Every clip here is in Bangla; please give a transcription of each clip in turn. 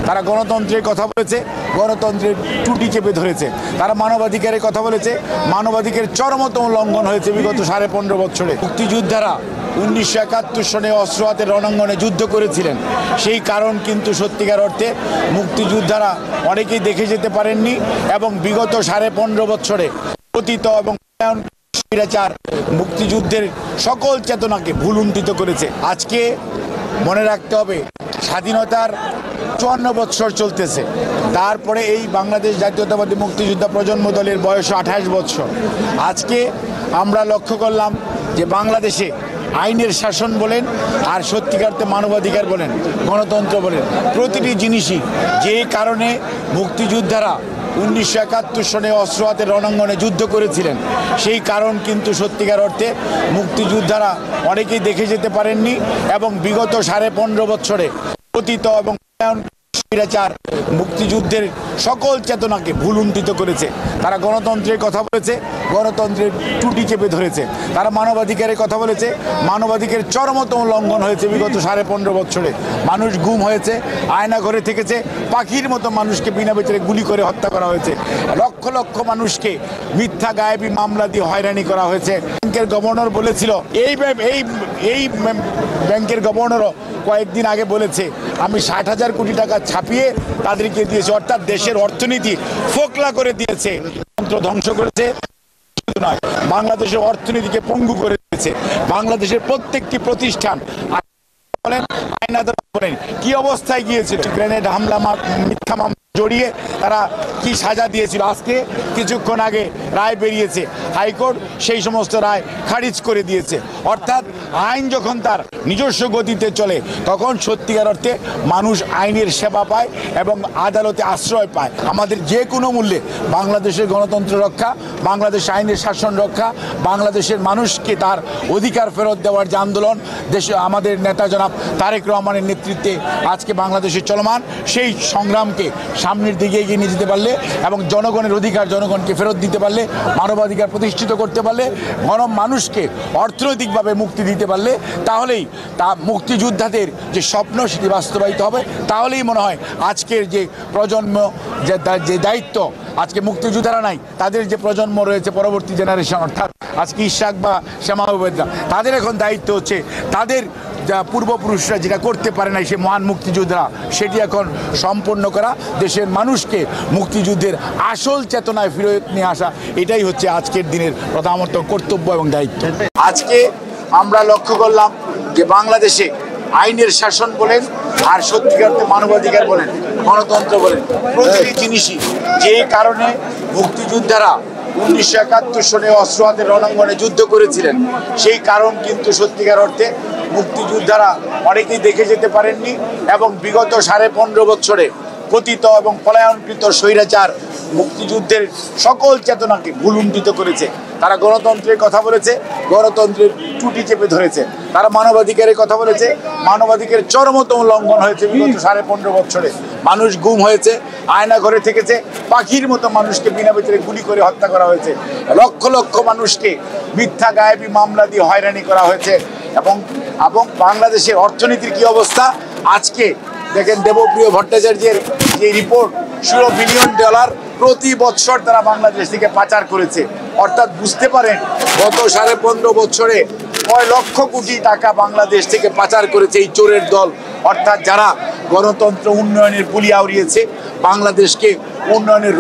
তারা গণতন্ত্রের কথা বলেছে, গণতন্ত্রের টুটি চেপে ধরেছে। তারা মানবাধিকারের কথা বলেছে, মানবাধিকারের চরমতম লঙ্ঘন হয়েছে বিগত 15.5 বছরে। মুক্তিযোদ্ধারা 1971 সনে অস্ত্র হাতে রণাঙ্গনে যুদ্ধ করেছিলেন, সেই কারণ কিন্তু সত্যিকার অর্থে মুক্তিযোদ্ধারা অনেকেই দেখে যেতে পারেননি এবং বিগত 15.5 বছরে পতিত এবং স্বৈরাচার মুক্তিযুদ্ধের সকল চেতনাকে ভুলুণ্ঠিত করেছে। আজকে মনে রাখতে হবে, স্বাধীনতার 54 বছর চলতেছে, তারপরে এই বাংলাদেশ জাতীয়তাবাদী মুক্তিযোদ্ধা প্রজন্ম দলের বয়স 28 বছর। আজকে আমরা লক্ষ্য করলাম যে বাংলাদেশে আইনের শাসন বলেন আর সত্যিকার মানবাধিকার বলেন, গণতন্ত্র বলেন, প্রতিটি জিনিসই যে কারণে মুক্তিযোদ্ধারা 1971 সনে অস্ত্র হাতে রণাঙ্গনে যুদ্ধ করেছিলেন, সেই কারণ কিন্তু সত্যিকার অর্থে মুক্তিযোদ্ধারা অনেকেই দেখে যেতে পারেননি এবং বিগত 15.5 বছরে পতিত এবং স্বৈরাচার মুক্তিযুদ্ধের সকল চেতনাকে ভুলুণ্ঠিত করেছে। তারা গণতন্ত্রের কথা বলেছে, গণতন্ত্রের টুটি চেপে ধরেছে। তারা মানবাধিকারের কথা বলেছে, মানবাধিকারের চরমতম লঙ্ঘন হয়েছে বিগত 15.5 বছরে। মানুষ গুম হয়েছে, আয়না ঘরে থেকেছে, পাখির মতো মানুষকে বিনা বিচারে গুলি করে হত্যা করা হয়েছে, লক্ষ লক্ষ মানুষকে মিথ্যা গায়েবী মামলা দিয়ে হয়রানি করা হয়েছে। ব্যাংকের গভর্নর বলেছিল, এই ব্যাংকের গভর্নরও কয়েকদিন আগে বলেছে আমি 60,000 কোটি টাকা ছাপিয়ে তাদেরকে দিয়েছি, অর্থাৎ দেশের অর্থনীতি ফোকলা করে দিয়েছে, ধ্বংস করেছে, নয় বাংলাদেশের অর্থনীতিকে পঙ্গু করে দিয়েছে। বাংলাদেশের প্রত্যেকটি প্রতিষ্ঠান বলেন, আইন আদালত বলেন, কি অবস্থায় গিয়েছিল, গ্রেনেড হামলা মিথ্যা মামলা জড়িয়ে তারা কি সাজা দিয়েছিল। আজকে কিছুক্ষণ আগে রায় বেরিয়েছে, হাইকোর্ট সেই সমস্ত রায় খারিজ করে দিয়েছে। অর্থাৎ আইন যখন তার নিজস্ব গতিতে চলে তখন সত্যিকার অর্থে মানুষ আইনের সেবা পায় এবং আদালতে আশ্রয় পায়। আমাদের যে কোনো মূল্যে বাংলাদেশের গণতন্ত্র রক্ষা, বাংলাদেশ আইনের শাসন রক্ষা, বাংলাদেশের মানুষকে তার অধিকার ফেরত দেওয়ার যে আন্দোলন দেশে আমাদের নেতা জনাব তারেক রহমানের নেতৃত্বে আজকে বাংলাদেশে চলমান, সেই সংগ্রামকে সামনের দিকে এগিয়ে নিয়ে যেতে পারলে এবং জনগণের অধিকার জনগণকে ফেরত দিতে পারলে, মানবাধিকার প্রতিষ্ঠিত করতে পারলে, মানুষকে অর্থনৈতিকভাবে মুক্তি দিতে পারলে, তাহলেই তা মুক্তিযোদ্ধাদের যে স্বপ্ন সেটি বাস্তবায়িত হবে। তাহলেই মনে হয় আজকের যে প্রজন্ম যে দায়িত্ব, আজকে মুক্তিযোদ্ধারা নাই, তাদের যে প্রজন্ম রয়েছে পরবর্তী জেনারেশন, অর্থাৎ আজকে ইশাক বা শ্যামা উবেদরা, তাদের এখন দায়িত্ব হচ্ছে তাদের যা পূর্বপুরুষরা যেটা করতে পারে না, সে মহান মুক্তিযোদ্ধারা সেটি এখন সম্পন্ন করা, দেশের মানুষকে মুক্তিযুদ্ধের আসল চেতনায় ফিরে নিয়ে আসা, এটাই হচ্ছে আজকের দিনের প্রধানত কর্তব্য এবং দায়িত্ব। আজকে আমরা লক্ষ্য করলাম যে বাংলাদেশে আইনের শাসন বলেন আর সত্যিকার মানবাধিকার বলেন, গণতন্ত্র বলেন, প্রতিটি জিনিসই যে কারণে মুক্তিযোদ্ধারা 1971 সনে অস্ত্র হাতে রণাঙ্গনে যুদ্ধ করেছিলেন, সেই কারণ কিন্তু সত্যিকার অর্থে মুক্তিযোদ্ধারা অনেকেই দেখে যেতে পারেননি এবং বিগত 15.5 বছরে পতিত এবং পলায়নকৃত স্বৈরাচার মুক্তিযুদ্ধের সকল চেতনাকে ভুলুণ্ঠিত করেছে। তারা গণতন্ত্রের কথা বলেছে, গণতন্ত্রের টুটি চেপে ধরেছে। তারা মানবাধিকারের কথা বলেছে, মানবাধিকারের চরমতম লঙ্ঘন হয়েছে বিগত 15.5 বছরে। মানুষ গুম হয়েছে, আয়না ঘরে থেকেছে, পাখির মতো মানুষকে বিনা বিচারে গুলি করে হত্যা করা হয়েছে, লক্ষ লক্ষ মানুষকে মিথ্যা গায়েবী মামলা দিয়ে হয়রানি করা হয়েছে এবং বাংলাদেশের অর্থনীতির কি অবস্থা আজকে দেখেন। দেবপ্রিয় ভট্টাচার্যের যে রিপোর্ট, $16 বিলিয়ন প্রতি বছর তারা বাংলাদেশ থেকে পাচার করেছে। অর্থাৎ বুঝতে পারেন গত 15.5 বছরে কয় লক্ষ কোটি টাকা বাংলাদেশ থেকে পাচার করেছে এই চোরের দল। অর্থাৎ যারা গণতন্ত্র উন্নয়নের বুলি আউড়িয়েছে, বাংলাদেশকে উন্নয়নের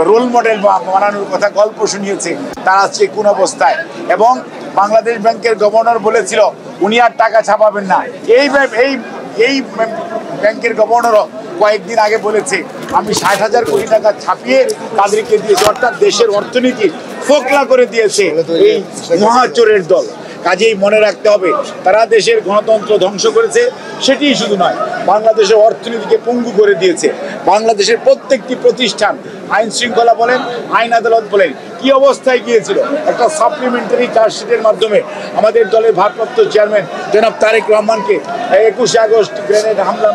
রোল মডেল বানানোর কথা গল্প শুনিয়েছে, তারা আজকে কোন অবস্থায়। এবং বাংলাদেশ ব্যাংকের গভর্নর বলেছিল উনি আর টাকা ছাপাবেন না। এই ব্যাংকের গভর্নরও কয়েকদিন আগে বলেছে আমি 60,000 কোটি টাকা ছাপিয়ে তাদেরকে দিয়েছি, অর্থাৎ দেশের অর্থনীতি ফোকলা করে দিয়েছে এই মহাচোরের দল। কাজেই মনে রাখতে হবে তারা দেশের গণতন্ত্র ধ্বংস করেছে, সেটিই শুধু নয় বাংলাদেশের অর্থনীতিকে পঙ্গু করে দিয়েছে। বাংলাদেশের প্রত্যেকটি প্রতিষ্ঠান, আইন শৃঙ্খলা বলেন, আইন আদালত বলেন, কি অবস্থায় গিয়েছিল। একটা সাপ্লিমেন্টারি চার্জশিটের মাধ্যমে আমাদের দলের ভারপ্রাপ্ত চেয়ারম্যান জনাব তারেক রহমানকে 21 আগস্ট গ্রেনেড হামলা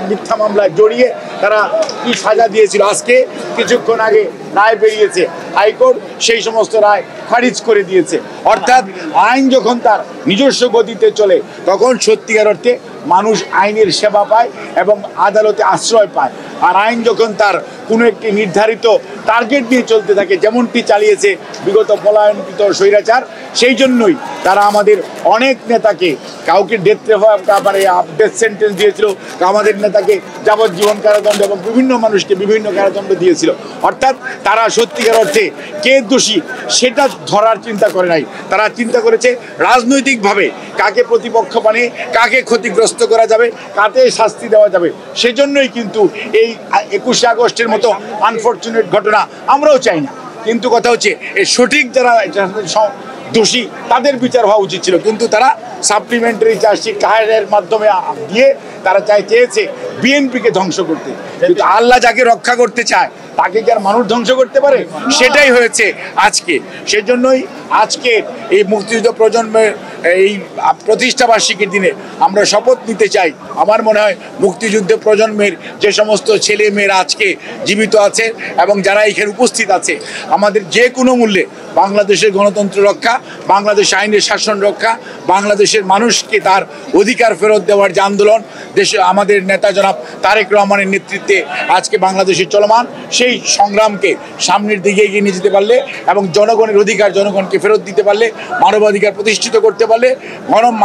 মিথ্যা মামলায় জড়িয়ে তারা কি সাজা দিয়েছিল। আজকে কিছুক্ষণ আগে রায় বেরিয়েছে, হাইকোর্ট সেই সমস্ত রায় খারিজ করে দিয়েছে। অর্থাৎ আইন যখন তার নিজস্ব গতিতে চলে তখন সত্যিকার অর্থে মানুষ আইনের সেবা পায় এবং আদালতে আশ্রয় পায়। আর আইন যখন তার কোনো একটি নির্ধারিত টার্গেট নিয়ে চলতে থাকে, যেমনটি চালিয়েছে বিগত পলায়নকৃত স্বৈরাচার, সেই জন্যই তারা আমাদের অনেক নেতাকে, কাউকে ডেথ সেন্টেন্স দিয়েছিল, আমাদের নেতাকে যাবজ্জীবন কারাদণ্ড এবং বিভিন্ন মানুষকে বিভিন্ন কারাদণ্ড দিয়েছিল। অর্থাৎ তারা সত্যিকার অর্থে কে দোষী সেটা ধরার চিন্তা করে নাই, তারা চিন্তা করেছে রাজনৈতিকভাবে কাকে প্রতিপক্ষ বানিয়ে কাকে ক্ষতিগ্রস্ত করা যাবে, কাকে শাস্তি দেওয়া যাবে। সেজন্যই কিন্তু এই 21শে আগস্টের মতো আনফরচুনেট ঘটনা আমরাও চাই না। কিন্তু কথা হচ্ছে এই সঠিক যারা দোষী তাদের বিচার হওয়া উচিত ছিল, কিন্তু তারা সাপ্লিমেন্টারি চার্জশিট কায়ের মাধ্যমে দিয়ে তারা চেয়েছে বিএনপিকে ধ্বংস করতে। কিন্তু আল্লাহ যাকে রক্ষা করতে চায় তাকে কি আর মানুষ ধ্বংস করতে পারে? সেটাই হয়েছে আজকে। সেজন্যই আজকে এই মুক্তিযুদ্ধ প্রজন্মের এই প্রতিষ্ঠা বার্ষিকীর দিনে আমরা শপথ নিতে চাই। আমার মনে হয় মুক্তিযুদ্ধ প্রজন্মের যে সমস্ত ছেলে মেয়েরা আজকে জীবিত আছে এবং যারা এখানে উপস্থিত আছে, আমাদের যে কোনো মূল্যে বাংলাদেশের গণতন্ত্র রক্ষা, বাংলাদেশ আইনের শাসন রক্ষা, বাংলাদেশের মানুষকে তার অধিকার ফেরত দেওয়ার যে আন্দোলন দেশে আমাদের নেতা জনাব তারেক রহমানের নেতৃত্বে আজকে বাংলাদেশে চলমান, সেই সংগ্রামকে সামনের দিকে এগিয়ে নিয়ে যেতে পারলে এবং জনগণের অধিকার জনগণকে ফেরত দিতে পারলে, মানবাধিকার প্রতিষ্ঠিত করতে পারলে,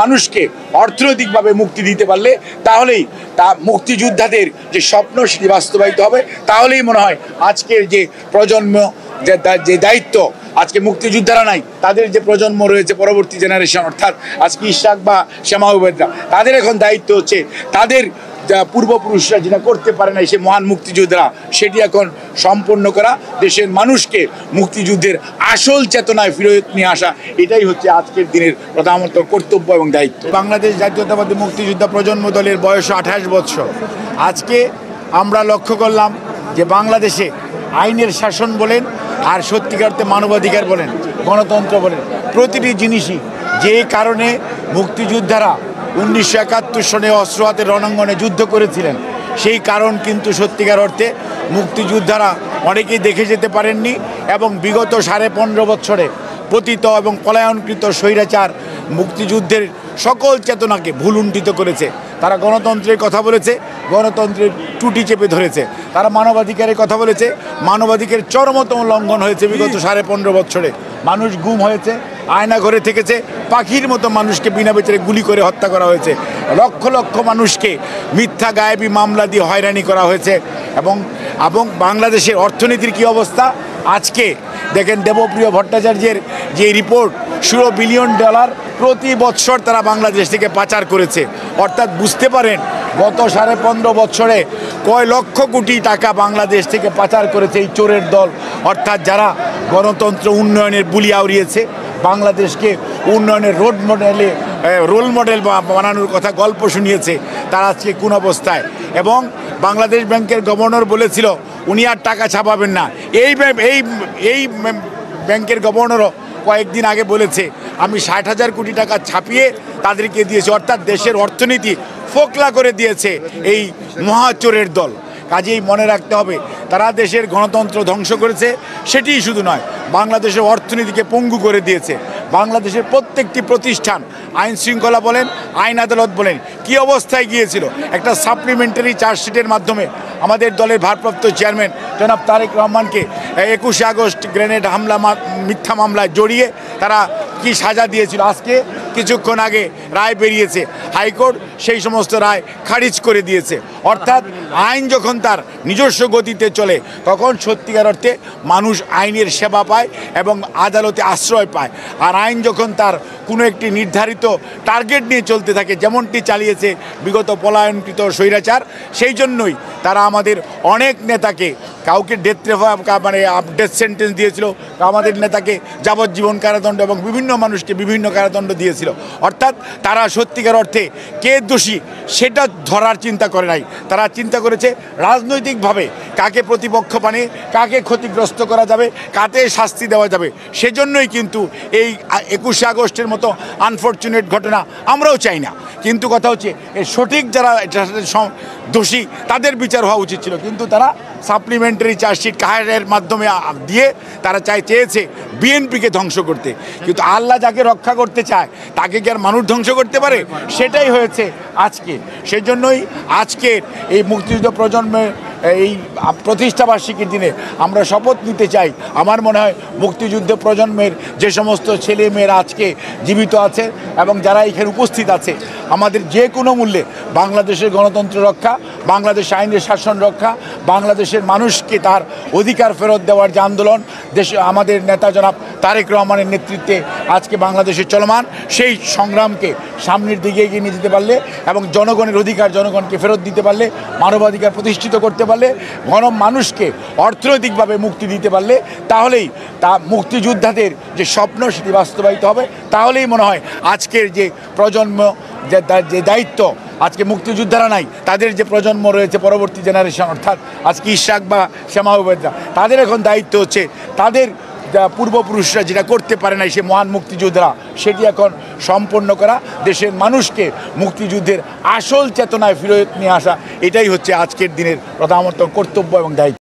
মানুষকে অর্থনৈতিকভাবে মুক্তি দিতে পারলে, তাহলেই তা মুক্তিযোদ্ধাদের যে স্বপ্ন সেটি বাস্তবায়িত হবে। তাহলেই মনে হয় আজকের যে প্রজন্ম যে দায়িত্ব, আজকে মুক্তিযোদ্ধারা নাই, তাদের যে প্রজন্ম রয়েছে পরবর্তী জেনারেশন, অর্থাৎ আজকে ইশাক বা শ্যামা উবেদরা, তাদের এখন দায়িত্ব হচ্ছে তাদের পূর্বপুরুষরা যেটা করতে পারে না সে মহান মুক্তিযোদ্ধারা, সেটি এখন সম্পন্ন করা, দেশের মানুষকে মুক্তিযুদ্ধের আসল চেতনায় ফিরত নিয়ে আসা, এটাই হচ্ছে আজকের দিনের প্রধানত কর্তব্য এবং দায়িত্ব। বাংলাদেশ জাতীয়তাবাদী মুক্তিযোদ্ধা প্রজন্ম দলের বয়স 28 বছর। আজকে আমরা লক্ষ্য করলাম যে বাংলাদেশে আইনের শাসন বলেন আর সত্যিকার অর্থে মানবাধিকার বলেন, গণতন্ত্র বলেন, প্রতিটি জিনিসই যে কারণে মুক্তিযোদ্ধারা 1971 সনে অস্ত্র হাতে রণাঙ্গনে যুদ্ধ করেছিলেন, সেই কারণ কিন্তু সত্যিকার অর্থে মুক্তিযোদ্ধারা অনেকেই দেখে যেতে পারেননি এবং বিগত 15.5 বছরে পতিত এবং পলায়নকৃত স্বৈরাচার মুক্তিযুদ্ধের সকল চেতনাকে ভুলুণ্ঠিত করেছে। তারা গণতন্ত্রের কথা বলেছে, গণতন্ত্রের টুটি চেপে ধরেছে। তারা মানবাধিকারের কথা বলেছে, মানবাধিকারের চরমতম লঙ্ঘন হয়েছে বিগত 15.5 বছরে। মানুষ গুম হয়েছে, আয়না ঘরে থেকেছে, পাখির মতো মানুষকে বিনা বিচারে গুলি করে হত্যা করা হয়েছে, লক্ষ লক্ষ মানুষকে মিথ্যা গায়েবী মামলা দিয়ে হয়রানি করা হয়েছে। এবং বাংলাদেশের অর্থনীতির কী অবস্থা আজকে দেখেন, দেবপ্রিয় ভট্টাচার্যের যে রিপোর্ট, $16 বিলিয়ন প্রতি বছর তারা বাংলাদেশ থেকে পাচার করেছে। অর্থাৎ বুঝতে পারেন গত 15.5 বছরে কয় লক্ষ কোটি টাকা বাংলাদেশ থেকে পাচার করেছে এই চোরের দল। অর্থাৎ যারা গণতন্ত্র উন্নয়নের বুলি আউড়িয়েছে, বাংলাদেশকে উন্নয়নের রোল মডেল বানানোর কথা গল্প শুনিয়েছে, তারা আজকে কোন অবস্থায়। এবং বাংলাদেশ ব্যাংকের গভর্নর বলেছিল উনি আর টাকা ছাপাবেন না। এই ব্যাংকের গভর্নরও কয়েকদিন আগে বলেছে আমি 60,000 কোটি টাকা ছাপিয়ে তাদেরকে দিয়েছি। অর্থাৎ দেশের অর্থনীতি ফোকলা করে দিয়েছে এই মহাচোরের দল। কাজেই মনে রাখতে হবে তারা দেশের গণতন্ত্র ধ্বংস করেছে, সেটিই শুধু নয়, বাংলাদেশের অর্থনীতিকে পঙ্গু করে দিয়েছে। বাংলাদেশের প্রত্যেকটি প্রতিষ্ঠান, আইন শৃঙ্খলা বলেন, আইন আদালত বলেন, কি অবস্থায় গিয়েছিল। একটা সাপ্লিমেন্টারি চার্জশিটের মাধ্যমে আমাদের দলের ভারপ্রাপ্ত চেয়ারম্যান জনাব তারেক রহমানকে 21শে আগস্ট গ্রেনেড হামলা মিথ্যা মামলায় জড়িয়ে তারা কি সাজা দিয়েছিল। আজকে কিছুক্ষণ আগে রায় বেরিয়েছে, হাইকোর্ট সেই সমস্ত রায় খারিজ করে দিয়েছে। অর্থাৎ আইন যখন তার নিজস্ব গতিতে চলে তখন সত্যিকার অর্থে মানুষ আইনের সেবা পায় এবং আদালতে আশ্রয় পায়। আর আইন যখন তার কোনো একটি নির্ধারিত টার্গেট নিয়ে চলতে থাকে, যেমনটি চালিয়েছে বিগত পলায়নকৃত স্বৈরাচার, সেই জন্যই তারা আমাদের অনেক নেতাকে, কাউকে ডেথ সেন্টেন্স দিয়েছিল, আমাদের নেতাকে যাবজ্জীবন কারাদণ্ড এবং বিভিন্ন মানুষকে বিভিন্ন কারাদণ্ড দিয়েছে। হয়েছিল। অর্থাৎ তারা সত্যিকার অর্থে কে দোষী সেটা ধরার চিন্তা করে নাই, তারা চিন্তা করেছে রাজনৈতিকভাবে কাকে প্রতিপক্ষ বানিয়ে কাকে ক্ষতিগ্রস্ত করা যাবে, কাকে শাস্তি দেওয়া যাবে। সেজন্যই কিন্তু এই 21শে আগস্টের মতো আনফর্চুনেট ঘটনা আমরাও চাই না, কিন্তু কথা হচ্ছে এর সঠিক যারা দোষী তাদের বিচার হওয়া উচিত ছিল। কিন্তু তারা সাপ্লিমেন্টারি চার্জশিট কাহেরের মাধ্যমে দিয়ে তারা চেয়েছে বিএনপিকে ধ্বংস করতে। কিন্তু আল্লাহ যাকে রক্ষা করতে চায় তাকে কি আর মানুষ ধ্বংস করতে পারে? সেটাই হয়েছে আজকে। সেজন্যই আজকের এই মুক্তিযুদ্ধ প্রজন্মের এই প্রতিষ্ঠাবার্ষিকীর দিনে আমরা শপথ নিতে চাই। আমার মনে হয় মুক্তিযুদ্ধ প্রজন্মের যে সমস্ত ছেলে মেয়েরা আজকে জীবিত আছে এবং যারা এখানে উপস্থিত আছে, আমাদের যে কোনো মূল্যে বাংলাদেশের গণতন্ত্র রক্ষা, বাংলাদেশ আইনের শাসন রক্ষা, বাংলাদেশের মানুষকে তার অধিকার ফেরত দেওয়ার যে আন্দোলন দেশে আমাদের নেতা জনাব তারেক রহমানের নেতৃত্বে আজকে বাংলাদেশে চলমান, সেই সংগ্রামকে সামনের দিকে এগিয়ে নিয়ে যেতে পারলে এবং জনগণের অধিকার জনগণকে ফেরত দিতে পারলে, মানবাধিকার প্রতিষ্ঠিত করতে পারলে, মানুষকে অর্থনৈতিকভাবে মুক্তি দিতে পারলে, তাহলেই তা মুক্তিযোদ্ধাদের যে স্বপ্ন সেটি বাস্তবায়িত হবে। তাহলেই মনে হয় আজকের যে প্রজন্ম যে দায়িত্ব, আজকে মুক্তিযোদ্ধারা নাই, তাদের যে প্রজন্ম রয়েছে পরবর্তী জেনারেশন, অর্থাৎ আজকে ইশরাক বা শ্যামা উপাধ্যায়, তাদের এখন দায়িত্ব হচ্ছে তাদের পূর্বপুরুষরা যেটা করতে পারে নাই সে মহান মুক্তিযোদ্ধারা সেটি এখন সম্পন্ন করা, দেশের মানুষকে মুক্তিযুদ্ধের আসল চেতনায় ফিরত নিয়ে আসা, এটাই হচ্ছে আজকের দিনের প্রধানত কর্তব্য এবং দায়িত্ব।